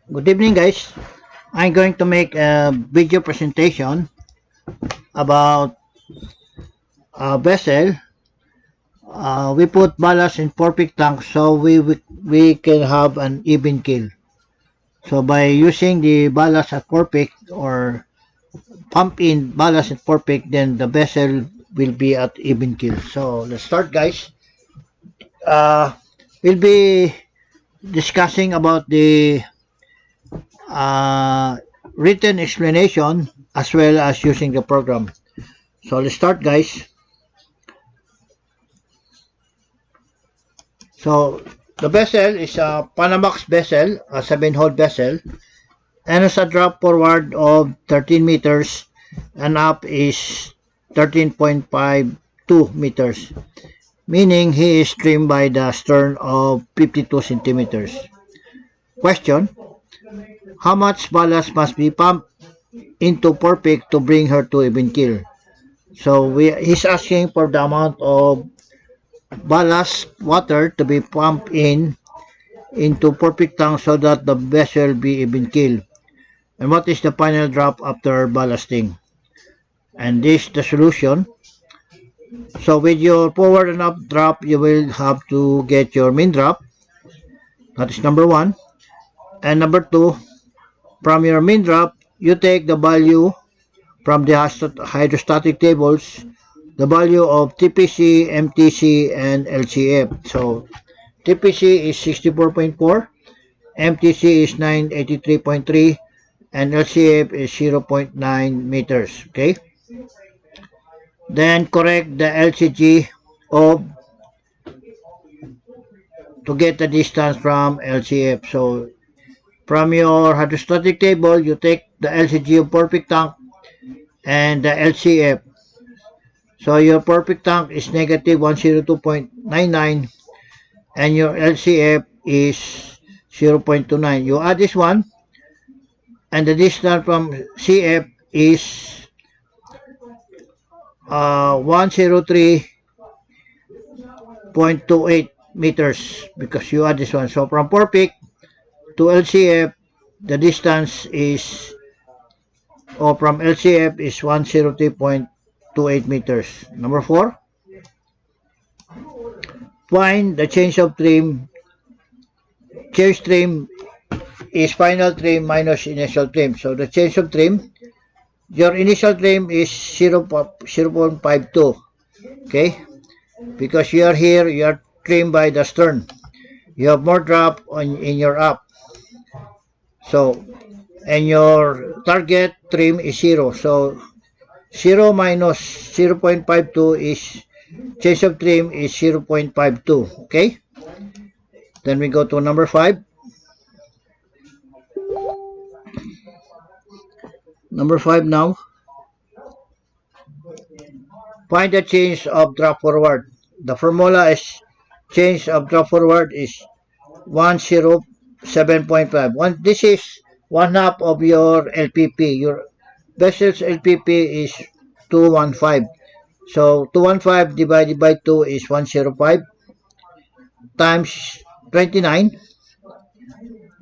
Good evening, guys. I'm going to make a video presentation about a vessel. We put ballast in perfect tank so we can have an even keel. So by using the ballast at perfect or pump in ballast at perfect, then the vessel will be at even keel. So let's start, guys. Uh, we'll be discussing about the uh, written explanation as well as using the program. So let's start, guys. So the vessel is a Panamax vessel, a 7-hole vessel, and has a drop forward of 13 meters and up is 13.52 meters, meaning he is trimmed by the stern of 52 centimeters. Question: how much ballast must be pumped into Perfect to bring her to even keel? So he's asking for the amount of ballast water to be pumped into perfect tank so that the vessel be even keel. And what is the final drop after ballasting? And this the solution. So with your forward and up drop, you will have to get your main drop. That is number one. And number two, from your main drop, you take the value from the hydrostatic tables, the value of TPC, MTC, and LCF. So TPC is 64.4, MTC is 983.3, and LCF is 0.9 meters. Okay. Then correct the LCG of to get the distance from LCF. So from your hydrostatic table, you take the LCG of perfect tank and the LCF. So your perfect tank is negative 102.99 and your LCF is 0.29. You add this one and the distance from CF is 103.28 meters because you add this one. So from perfect to LCF, the distance is, or from LCF is 103.28 meters. Number 4, find the change of trim. Change trim is final trim minus initial trim. So the change of trim, your initial trim is 0.52. Okay, because you are here, you are trimmed by the stern. You have more drop in your up. So, and your target trim is 0. So 0 minus 0.52 is change of trim is 0.52. Okay. Then we go to number 5. Number 5 now. Find the change of drop forward. The formula is change of drop forward is 107.5. This is one half of your LPP. Your vessel's LPP is 215. So 215 divided by 2 is 105 times 29.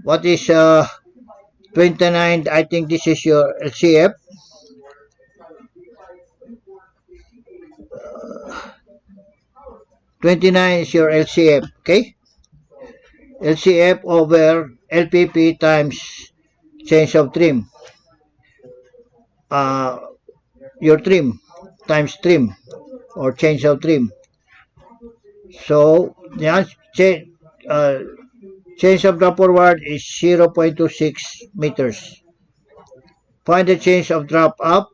What is 29? I think this is your LCF. 29 is your LCF. Okay? LCF over LPP times change of trim. Your trim times trim or change of trim. So the change of drop forward is 0.26 meters. Find the change of drop up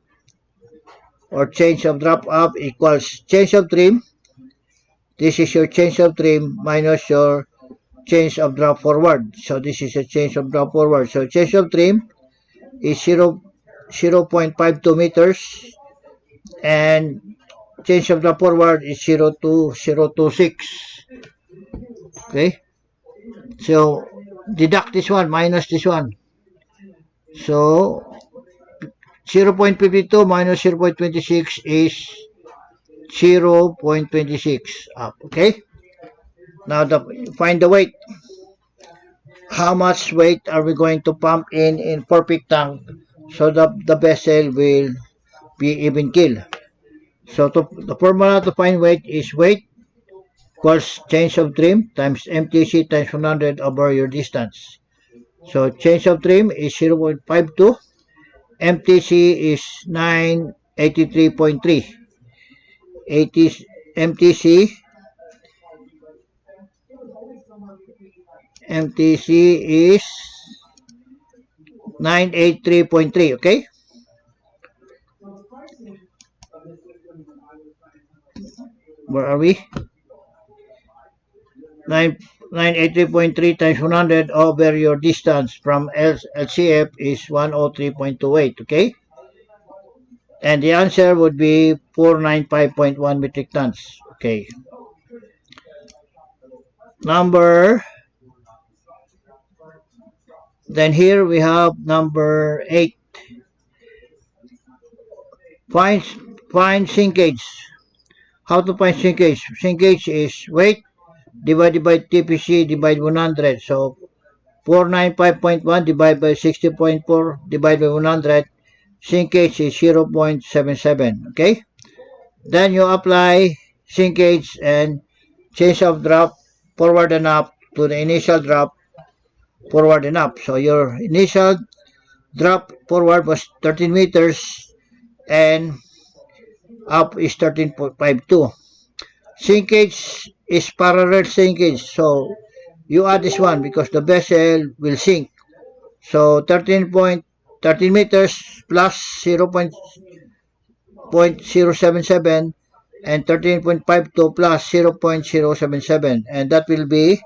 or change of drop up equals change of trim. This is your change of trim minus your change of drop forward. So this is a change of drop forward. So change of trim is 0.52 meters and change of drop forward is 0.026. Okay. So deduct this one minus this one. So 0.52 minus 0.26 is 0.26 up. Okay. Now find the weight. how much weight are we going to pump in perfect tank so that the vessel will be even keel. So the formula to find weight is weight equals change of trim times MTC times 100 over your distance. So change of trim is 0.52, MTC is 983.3, MTC is 983.3, okay? Where are we? 983.3 times 100 over your distance from LCF is 103.28, okay? And the answer would be 495.1 metric tons, okay? Then here we have number 8. Find, find sinkage. How to find sinkage? Sinkage is weight divided by TPC divided by 100. So 495.1 divided by 60.4 divided by 100. Sinkage is 0.77. Okay? Then you apply sinkage and change of drop forward and up to the initial drop forward and up. So your initial drop forward was 13 meters and up is 13.52. Sinkage is parallel sinkage. So you add this one because the vessel will sink. So 13 meters plus 0.077 and 13.52 plus 0.077 and that will be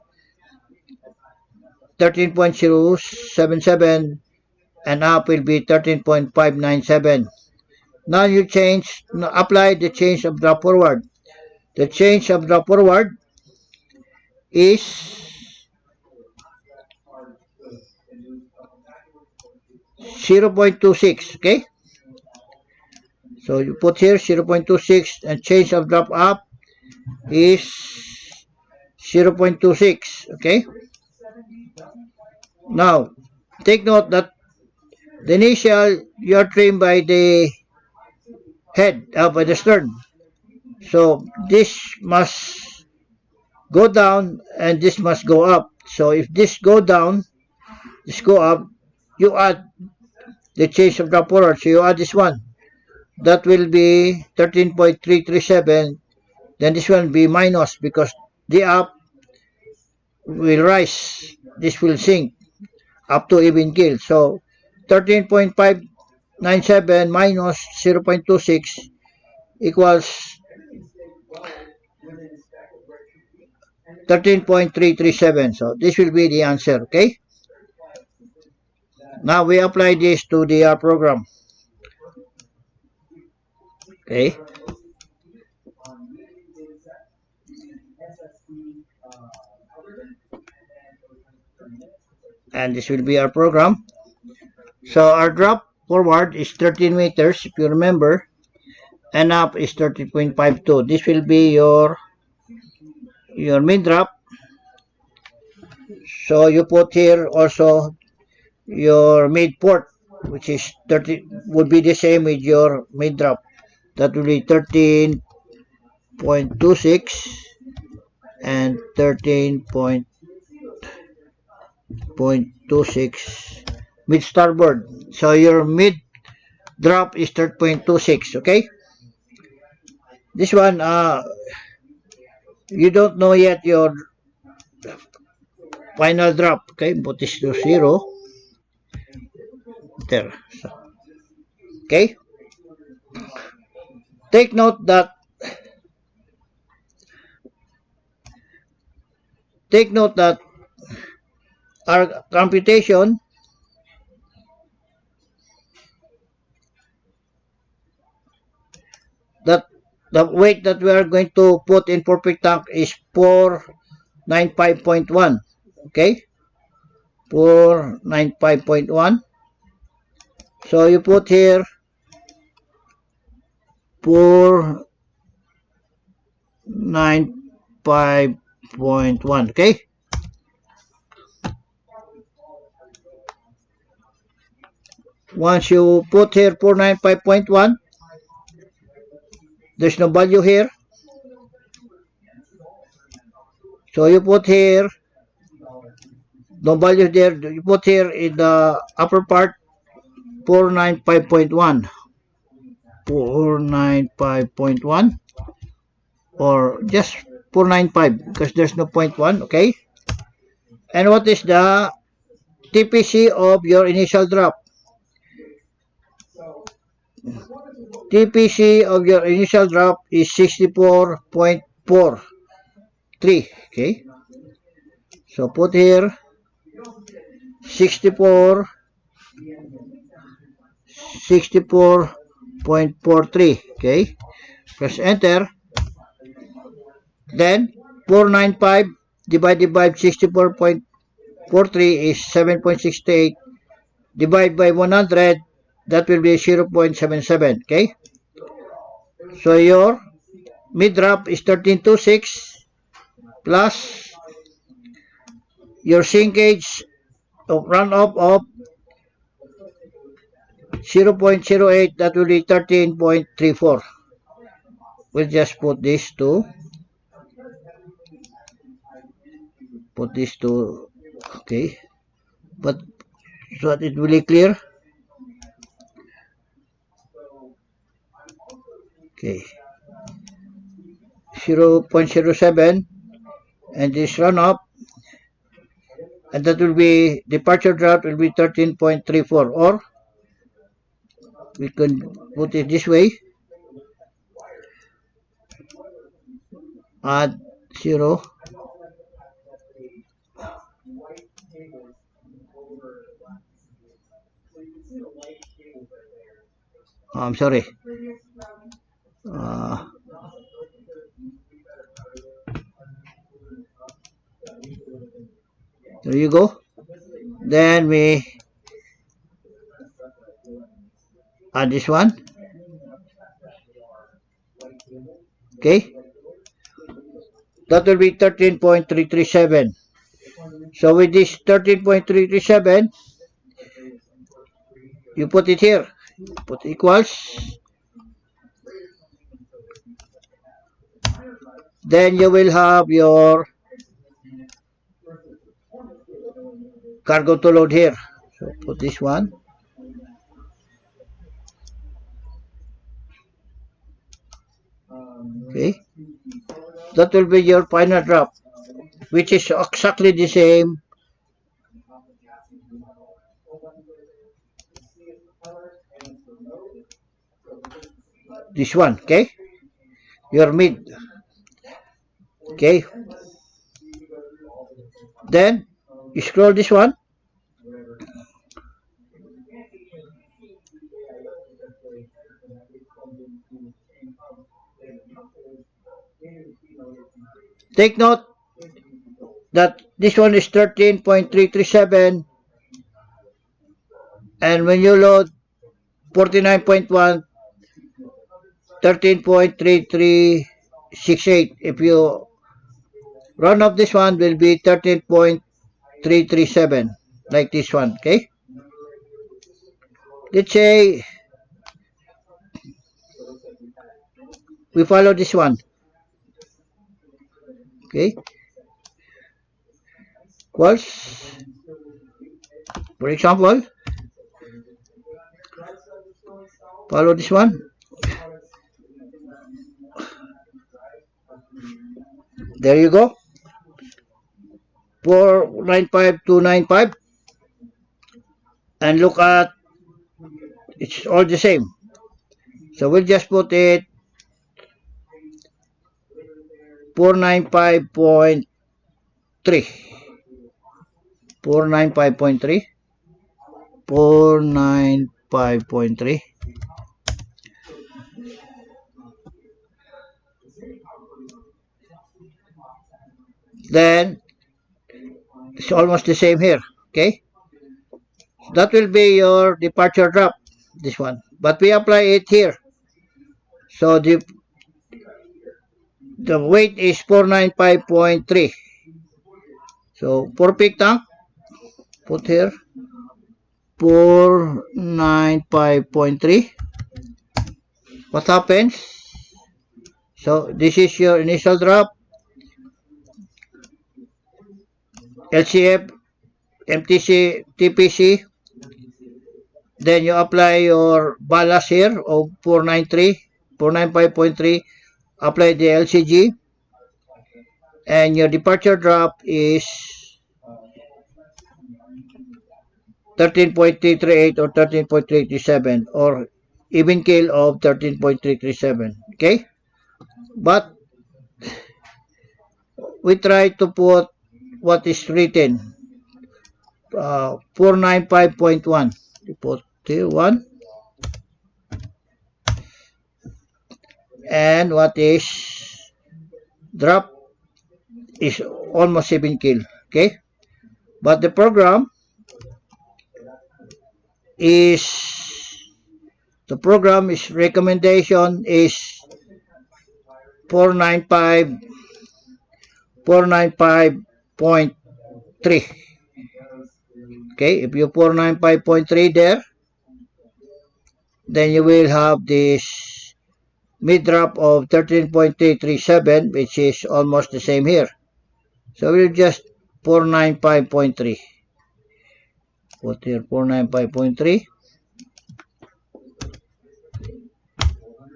13.077 and up will be 13.597. Now you apply the change of drop forward. The change of drop forward is 0.26, okay? So you put here 0.26 and change of drop up is 0.26, okay? Now, take note that the initial you're trimmed by the head, by the stern. So this must go down and this must go up. So if this go down, this go up, you add the change of drop forward. So you add this one. That will be 13.337. Then this one will be minus because the up will rise. This will sink up to even keel. So 13.597 minus 0.26 equals 13.337. So this will be the answer, okay? Now we apply this to the program. Okay. And this will be our program. So our drop forward is 13 meters, if you remember, and up is 13.52. This will be your mid drop. So you put here also your mid port, which is 30, would be the same with your mid drop. That will be 13.26 and 13.26 mid starboard. So your mid drop is 13.26, okay? This one, you don't know yet your final drop, okay? Put this to 0. There. So, okay? Take note that our computation that the weight that we are going to put in perfect tank is 495.1, okay? 495.1. So you put here 495.1, okay? Once you put here 495.1, there's no value here. So you put here, no value there. You put here in the upper part 495.1. 495.1 or just 495 because there's no point 1, okay? And what is the TPC of your initial drop? TPC of your initial drop is 64.43, okay? So put here 64.43, okay? Press enter. Then 495 divided by 64.43 is 7.68. Divide by 100, that will be 0.77, okay? So your mid drop is 1326 plus your sinkage of runoff of 0.08, that will be 13.34. We'll just put this to okay, but so that it will be clear. Okay, 0.07 and this runoff, and that will be departure drop will be 13.34, or we can put it this way, add 0 I'm sorry, there you go. Then we add this one, okay, that will be 13.337. So with this 13.337, you put it here, put equals, then you will have your cargo to load here. So put this one, okay, that will be your final drop, which is exactly the same this one, okay, your mid, okay. Then you scroll this one, take note that this one is 13.337, and when you load 49.1, 13.3368. If you run off this one, will be 13.337, like this one, okay? Let's say we follow this one, okay? Equals, for example, follow this one. There you go. 495295, and look at, it's all the same. So we'll just put it 495.3. 495.3. 495.3. Then it's almost the same here, okay? So that will be your departure drop, this one, but we apply it here. So the weight is 495.3. So for peak tank, put here 495.3. What happens? So this is your initial drop, LCF, MTC, TPC. Then you apply your ballast here of 493, 495.3. Apply the LCG, and your departure drop is 13.338 or 13.337 or even keel of 13.337. Okay, but we try to put what is written, 495.1. We put here 1, and what is drop is almost 7 keel. Okay, but the program is recommendation is 495.3. Okay, if you 495.3 there, then you will have this mid drop of 13.337, which is almost the same here. So we'll just 495.3. Put here 495.3.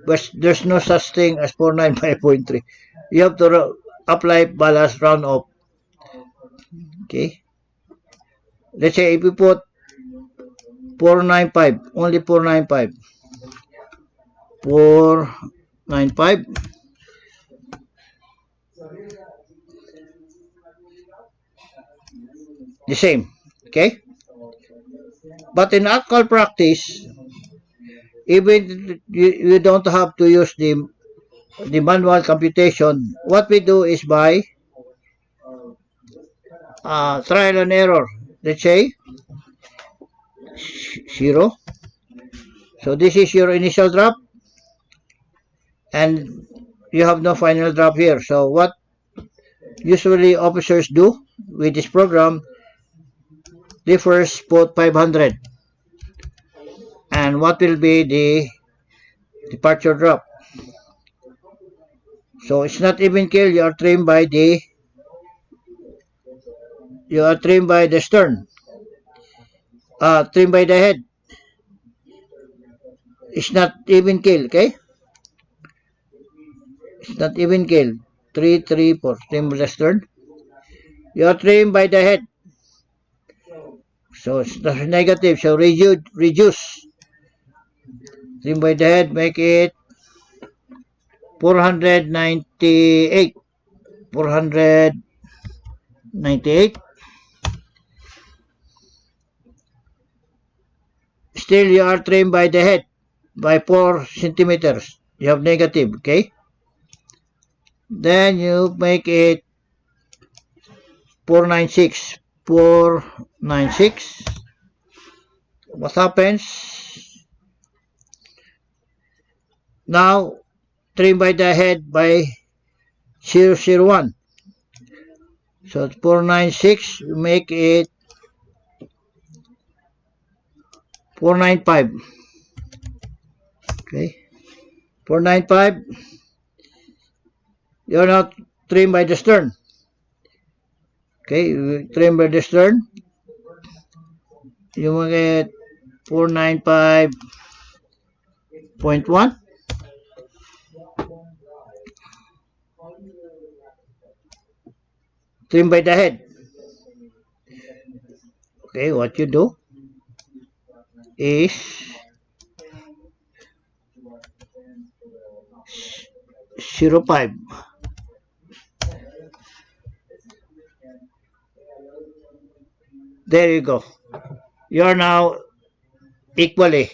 But there's no such thing as 495.3. You have to apply ballast round off. Okay. Let's say if you put 495, only 495. 495. The same. Okay. But in actual practice, even you don't have to use the manual computation. What we do is by trial and error. Let's say 0. So this is your initial drop, and you have no final drop here. So what usually officers do with this program, they first put 500. And what will be the departure drop? So it's not even keel, you are trimmed by the stern. Trimmed by the head. It's not even keel, okay? It's not even keel. 3, 3, 4. Trimmed by the stern. You are trimmed by the head. So it's negative. So reduce. Trimmed by the head, make it 498. 498. Still, you are trimmed by the head by 4 centimeters. You have negative, okay? Then you make it 496. 496. What happens? Now, trim by the head by 001. So 496, make it 495. Okay. 495. You're not trimmed by the stern. Okay, trim by the stern. You will get 495.1. Trim by the head. Okay, what you do is 0.5. There you go. You are now equally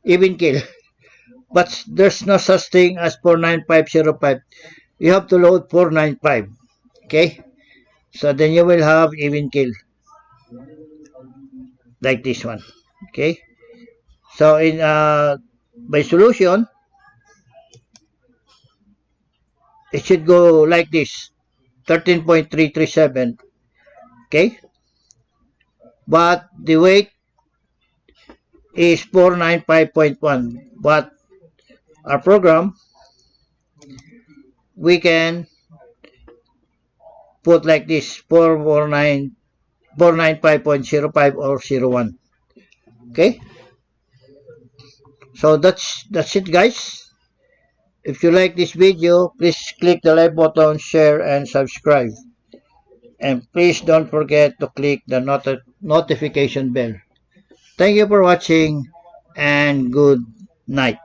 even keel. But there's no such thing as 49505. You have to load 495. Okay? So then you will have even keel. Like this one. Okay? So in by solution, it should go like this. 13.337. Okay? but the weight is 495.1. But our program, we can put like this, 495.05 or 01. Okay, so that's it, guys. If you like this video, please click the like button, share, and subscribe. And please don't forget to click the notification bell. Thank you for watching and good night.